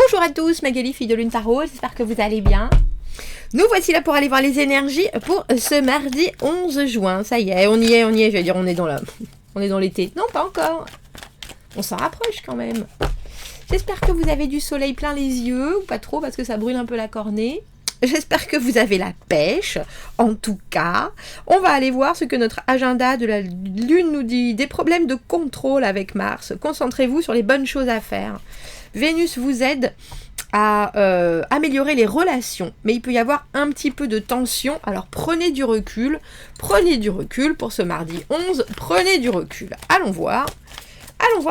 Bonjour à tous, Magali, fille de Lune Tarot, j'espère que vous allez bien. Nous voici là pour aller voir les énergies pour ce mardi 11 juin. Ça y est, je vais dire, on est dans l'été. Non, pas encore. On s'en rapproche quand même. J'espère que vous avez du soleil plein les yeux, ou pas trop parce que ça brûle un peu la cornée. J'espère que vous avez la pêche. En tout cas, on va aller voir ce que notre agenda de la Lune nous dit. Des problèmes de contrôle avec Mars. Concentrez-vous sur les bonnes choses à faire. Vénus vous aide à améliorer les relations, mais il peut y avoir un petit peu de tension, alors prenez du recul pour ce mardi 11, prenez du recul. Allons voir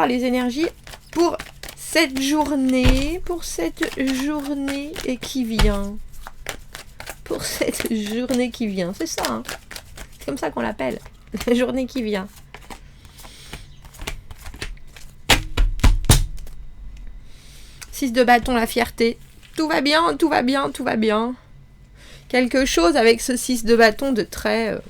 les énergies pour cette journée qui vient. C'est ça, hein. C'est comme ça qu'on l'appelle, la journée qui vient. Six de bâton, la fierté. Tout va bien. Quelque chose avec ce 6 de bâton de très...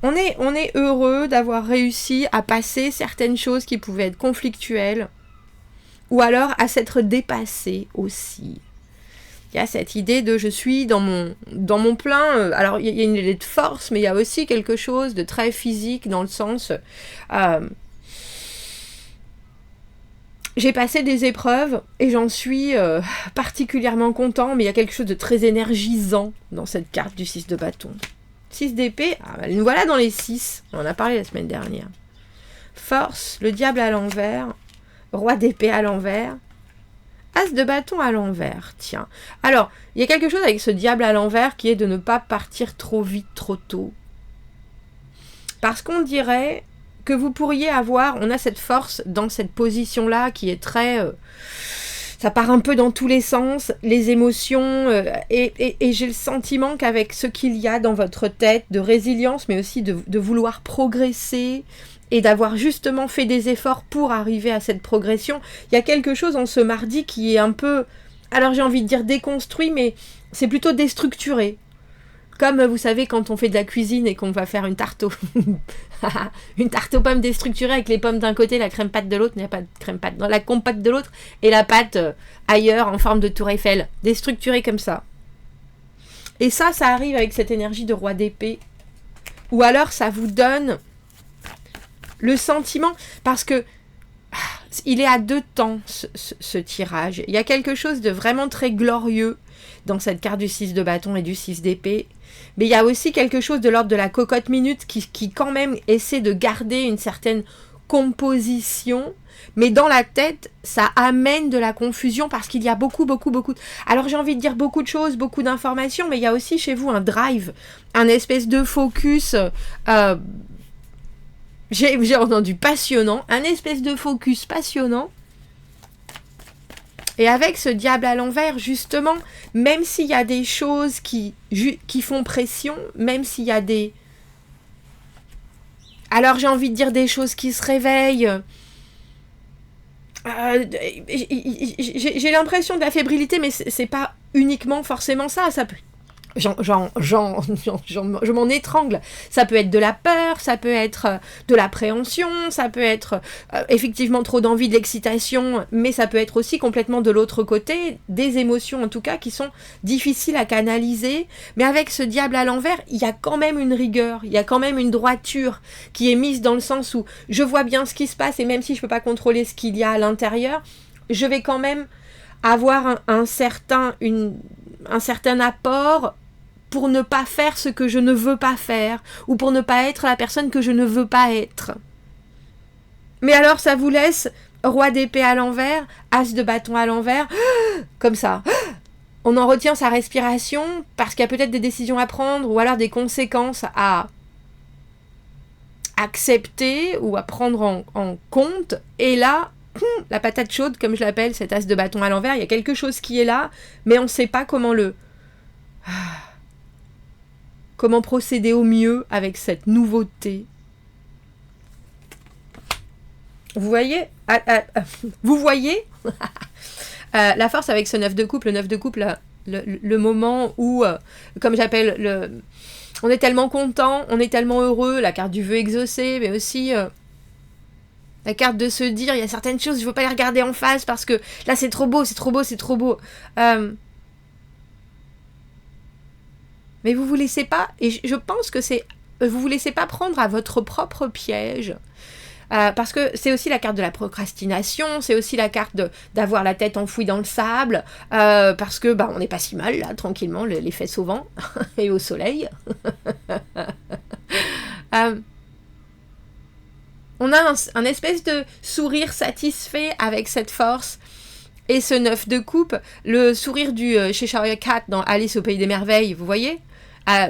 On est heureux d'avoir réussi à passer certaines choses qui pouvaient être conflictuelles. Ou alors à s'être dépassé aussi. Il y a cette idée de je suis dans mon plein. Alors il y a une idée de force, mais il y a aussi quelque chose de très physique dans le sens... J'ai passé des épreuves et j'en suis particulièrement content, mais il y a quelque chose de très énergisant dans cette carte du 6 de bâton. 6 d'épée, nous voilà dans les 6, on en a parlé la semaine dernière. Force, le diable à l'envers, roi d'épée à l'envers, as de bâton à l'envers, tiens. Alors, il y a quelque chose avec ce diable à l'envers qui est de ne pas partir trop vite, trop tôt. Parce qu'on dirait... que vous pourriez avoir, on a cette force dans cette position-là qui est très... ça part un peu dans tous les sens, les émotions, et j'ai le sentiment qu'avec ce qu'il y a dans votre tête, de résilience, mais aussi de vouloir progresser, et d'avoir justement fait des efforts pour arriver à cette progression, il y a quelque chose en ce mardi qui est un peu, alors j'ai envie de dire déconstruit, mais c'est plutôt déstructuré. Comme vous savez, quand on fait de la cuisine et qu'on va faire une tarte aux pommes déstructurée avec les pommes d'un côté, la crème pâte de l'autre, il n'y a pas de crème pâte, dans la compote de l'autre, et la pâte ailleurs en forme de tour Eiffel, déstructurée comme ça. Et ça arrive avec cette énergie de roi d'épée. Ou alors ça vous donne le sentiment, parce que il est à deux temps ce tirage. Il y a quelque chose de vraiment très glorieux dans cette carte du 6 de bâton et du 6 d'épée. Mais il y a aussi quelque chose de l'ordre de la cocotte minute qui quand même essaie de garder une certaine composition. Mais dans la tête, ça amène de la confusion parce qu'il y a beaucoup. Alors j'ai envie de dire beaucoup de choses, beaucoup d'informations, mais il y a aussi chez vous un drive, un espèce de focus... j'ai entendu passionnant, un espèce de focus passionnant. Et avec ce diable à l'envers, justement, même s'il y a des choses qui font pression, même s'il y a des... Alors j'ai envie de dire des choses qui se réveillent. J'ai l'impression de la fébrilité, mais c'est pas uniquement forcément ça. Ça peut... je m'en étrangle. Ça peut être de la peur, ça peut être de l'appréhension, ça peut être effectivement trop d'envie, de l'excitation, mais ça peut être aussi complètement de l'autre côté, des émotions en tout cas qui sont difficiles à canaliser. Mais avec ce diable à l'envers, il y a quand même une rigueur, il y a quand même une droiture qui est mise dans le sens où je vois bien ce qui se passe et même si je ne peux pas contrôler ce qu'il y a à l'intérieur, je vais quand même avoir un certain apport pour ne pas faire ce que je ne veux pas faire, ou pour ne pas être la personne que je ne veux pas être. Mais alors ça vous laisse roi d'épée à l'envers, as de bâton à l'envers, comme ça. On en retient sa respiration, parce qu'il y a peut-être des décisions à prendre, ou alors des conséquences à accepter, ou à prendre en compte, et là, la patate chaude, comme je l'appelle, cet as de bâton à l'envers, il y a quelque chose qui est là, mais on ne sait pas comment procéder au mieux avec cette nouveauté. Vous voyez la force avec ce 9 de coupe. Le 9 de coupe, le moment où, comme j'appelle, on est tellement content, on est tellement heureux, la carte du vœu exaucé, mais aussi La carte de se dire, il y a certaines choses, je ne veux pas les regarder en face parce que là, c'est trop beau, c'est trop beau, c'est trop beau. Mais vous vous laissez pas, et je pense que c'est, vous vous laissez pas prendre à votre propre piège. Parce que c'est aussi la carte de la procrastination, c'est aussi la carte d'avoir la tête enfouie dans le sable, parce que on n'est pas si mal là, tranquillement, les fesses au vent et au soleil. On a un espèce de sourire satisfait avec cette force et ce 9 de coupe, le sourire du Cheshire Cat dans Alice au Pays des Merveilles, vous voyez,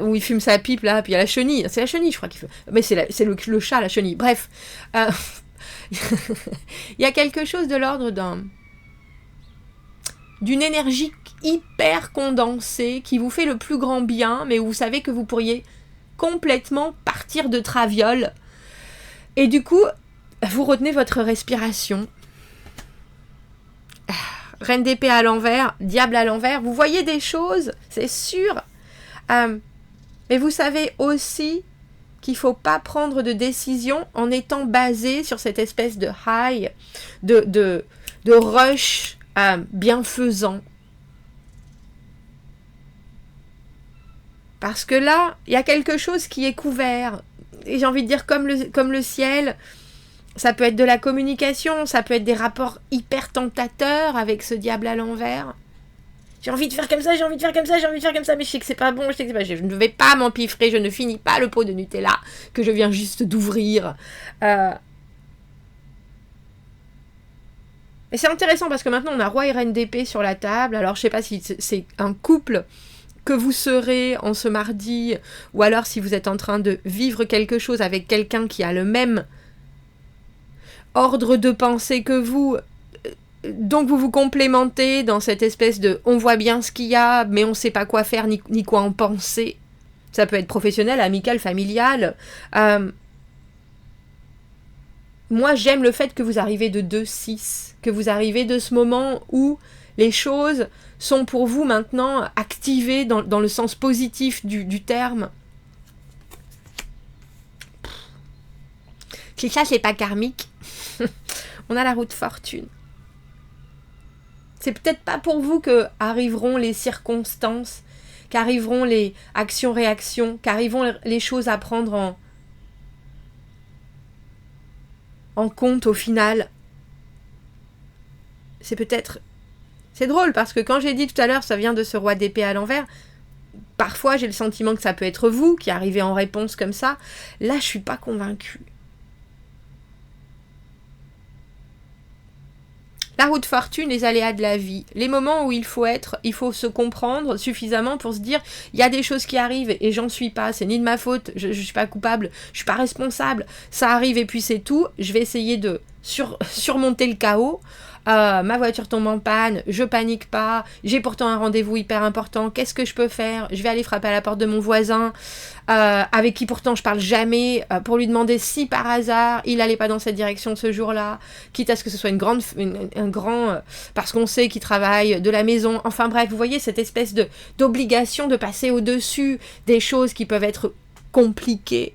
où il fume sa pipe là, puis il y a la chenille, c'est la chenille je crois qu'il fait, mais c'est le chat la chenille, bref. Il y a quelque chose de l'ordre d'une énergie hyper condensée qui vous fait le plus grand bien, mais où vous savez que vous pourriez complètement partir de traviole. Et du coup, vous retenez votre respiration. Reine d'épée à l'envers, diable à l'envers, vous voyez des choses, c'est sûr. Mais vous savez aussi qu'il ne faut pas prendre de décision en étant basé sur cette espèce de high, de rush bienfaisant. Parce que là, il y a quelque chose qui est couvert. Et j'ai envie de dire comme le ciel, ça peut être de la communication, ça peut être des rapports hyper tentateurs avec ce diable à l'envers. J'ai envie de faire comme ça, j'ai envie de faire comme ça, j'ai envie de faire comme ça, mais je sais que c'est pas bon, je sais que c'est pas... Je ne vais pas m'empiffrer, je ne finis pas le pot de Nutella que je viens juste d'ouvrir. Et c'est intéressant parce que maintenant on a roi et reine d'épée sur la table. Alors je sais pas si c'est un couple que vous serez en ce mardi, ou alors si vous êtes en train de vivre quelque chose avec quelqu'un qui a le même ordre de pensée que vous, donc vous vous complémentez dans cette espèce de on voit bien ce qu'il y a, mais on sait pas quoi faire ni quoi en penser. Ça peut être professionnel, amical, familial. Moi j'aime le fait que vous arrivez de 2-6, que vous arrivez de ce moment où les choses sont pour vous maintenant activées dans le sens positif du terme. Si ça, c'est pas karmique, on a la roue de fortune. C'est peut-être pas pour vous que arriveront les circonstances, qu'arriveront les actions-réactions, qu'arriveront les choses à prendre en compte au final. C'est peut-être... C'est drôle parce que quand j'ai dit tout à l'heure, ça vient de ce roi d'épée à l'envers, parfois j'ai le sentiment que ça peut être vous qui arrivez en réponse comme ça. Là, je suis pas convaincue. La roue de fortune, les aléas de la vie, les moments où il faut se comprendre suffisamment pour se dire, il y a des choses qui arrivent et j'en suis pas, c'est ni de ma faute, je suis pas coupable, je suis pas responsable, ça arrive et puis c'est tout, je vais essayer de surmonter le chaos. Ma voiture tombe en panne, je panique pas, j'ai pourtant un rendez-vous hyper important, qu'est-ce que je peux faire? Je vais aller frapper à la porte de mon voisin, avec qui pourtant je parle jamais, pour lui demander si par hasard il allait pas dans cette direction ce jour-là, quitte à ce que ce soit un grand, parce qu'on sait qu'il travaille de la maison, enfin bref, vous voyez cette espèce d'obligation de passer au-dessus des choses qui peuvent être compliquées.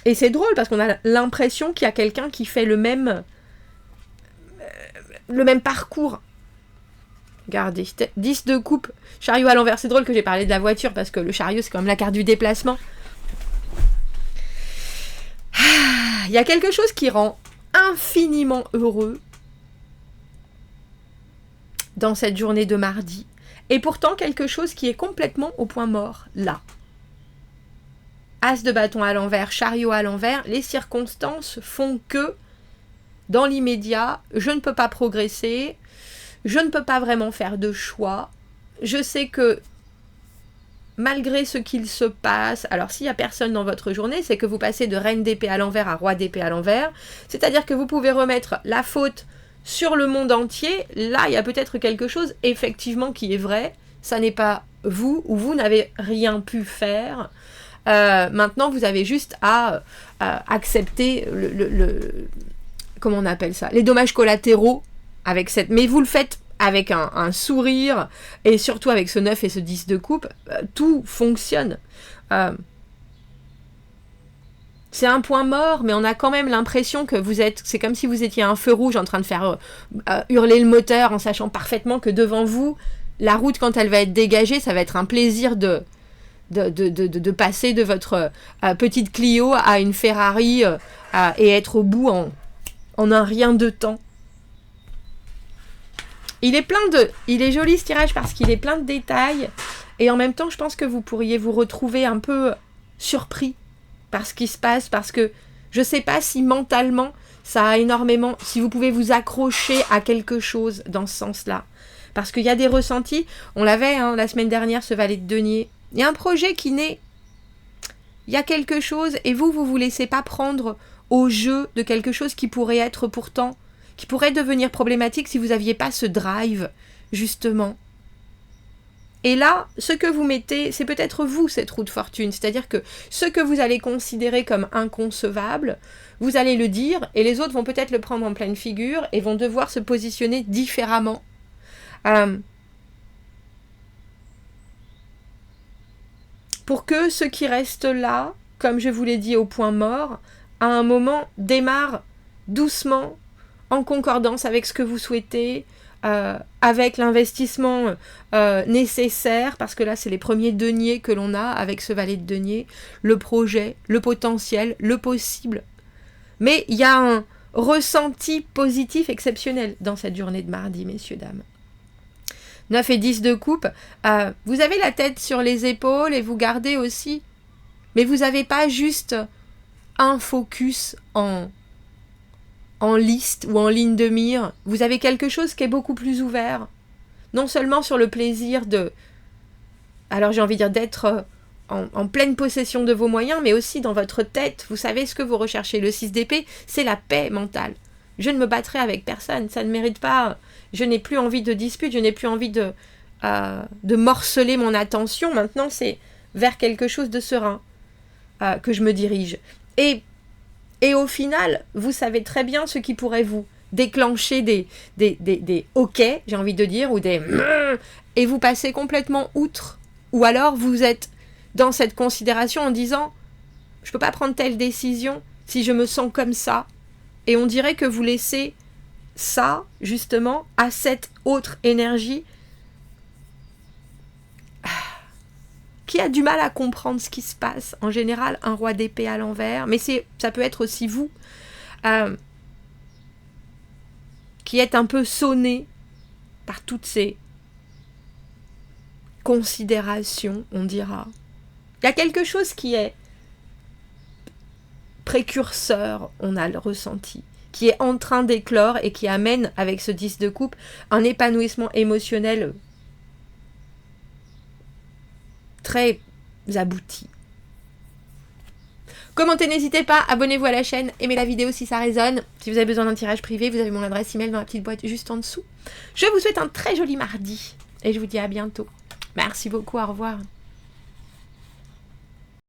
Et c'est drôle parce qu'on a l'impression qu'il y a quelqu'un qui fait le même parcours. Regardez, 10 de coupe, chariot à l'envers. C'est drôle que j'ai parlé de la voiture parce que le chariot, c'est quand même la carte du déplacement. Il y a quelque chose qui rend infiniment heureux dans cette journée de mardi. Et pourtant, quelque chose qui est complètement au point mort, là. As de bâton à l'envers, chariot à l'envers, les circonstances font que, dans l'immédiat, je ne peux pas progresser, je ne peux pas vraiment faire de choix. Je sais que, malgré ce qu'il se passe, alors s'il n'y a personne dans votre journée, c'est que vous passez de reine d'épée à l'envers à roi d'épée à l'envers, c'est-à-dire que vous pouvez remettre la faute sur le monde entier. Là, il y a peut-être quelque chose, effectivement, qui est vrai, ça n'est pas vous, ou vous n'avez rien pu faire. Maintenant, vous avez juste à accepter comment on appelle ça, les dommages collatéraux avec cette... Mais vous le faites avec un sourire et surtout avec ce 9 et ce 10 de coupe, tout fonctionne. C'est un point mort, mais on a quand même l'impression que c'est comme si vous étiez à un feu rouge en train de faire hurler le moteur en sachant parfaitement que devant vous, la route, quand elle va être dégagée, ça va être un plaisir de passer de votre petite Clio à une Ferrari et être au bout en un rien de temps. Il est joli ce tirage parce qu'il est plein de détails et en même temps je pense que vous pourriez vous retrouver un peu surpris par ce qui se passe, parce que je sais pas si mentalement ça a énormément, si vous pouvez vous accrocher à quelque chose dans ce sens-là, parce qu'il y a des ressentis, on l'avait la semaine dernière, ce valet de denier, il y a un projet qui naît, il y a quelque chose et vous laissez pas prendre au jeu de quelque chose qui pourrait être pourtant, qui pourrait devenir problématique si vous n'aviez pas ce drive, justement. Et là, ce que vous mettez, c'est peut-être vous, cette roue de fortune. C'est-à-dire que ce que vous allez considérer comme inconcevable, vous allez le dire, et les autres vont peut-être le prendre en pleine figure, et vont devoir se positionner différemment. Pour que ce qui reste là, comme je vous l'ai dit au point mort, à un moment démarre doucement, en concordance avec ce que vous souhaitez, avec l'investissement nécessaire, parce que là c'est les premiers deniers que l'on a avec ce valet de denier, le projet, le potentiel, le possible. Mais il y a un ressenti positif exceptionnel dans cette journée de mardi, messieurs, dames. 9 et 10 de coupe, vous avez la tête sur les épaules et vous gardez aussi, mais vous n'avez pas juste un focus en liste ou en ligne de mire, vous avez quelque chose qui est beaucoup plus ouvert, non seulement sur le plaisir alors j'ai envie de dire d'être en pleine possession de vos moyens, mais aussi dans votre tête, vous savez ce que vous recherchez. Le 6 d'épée, c'est la paix mentale. Je ne me battrai avec personne, ça ne mérite pas, je n'ai plus envie de dispute, je n'ai plus envie de morceler mon attention, maintenant c'est vers quelque chose de serein que je me dirige. Et au final, vous savez très bien ce qui pourrait vous déclencher des hoquets, j'ai envie de dire, ou des et vous passez complètement outre. Ou alors vous êtes dans cette considération en disant je peux pas prendre telle décision si je me sens comme ça. Et on dirait que vous laissez ça, justement, à cette autre énergie qui a du mal à comprendre ce qui se passe. En général, un roi d'épée à l'envers, mais ça peut être aussi vous, qui êtes un peu sonné par toutes ces considérations, on dira. Il y a quelque chose qui est précurseur, on a le ressenti, qui est en train d'éclore et qui amène, avec ce 10 de coupe, un épanouissement émotionnel très abouti. Commentez, n'hésitez pas, abonnez-vous à la chaîne, aimez la vidéo si ça résonne. Si vous avez besoin d'un tirage privé, vous avez mon adresse email dans la petite boîte juste en dessous. Je vous souhaite un très joli mardi et je vous dis à bientôt. Merci beaucoup, au revoir.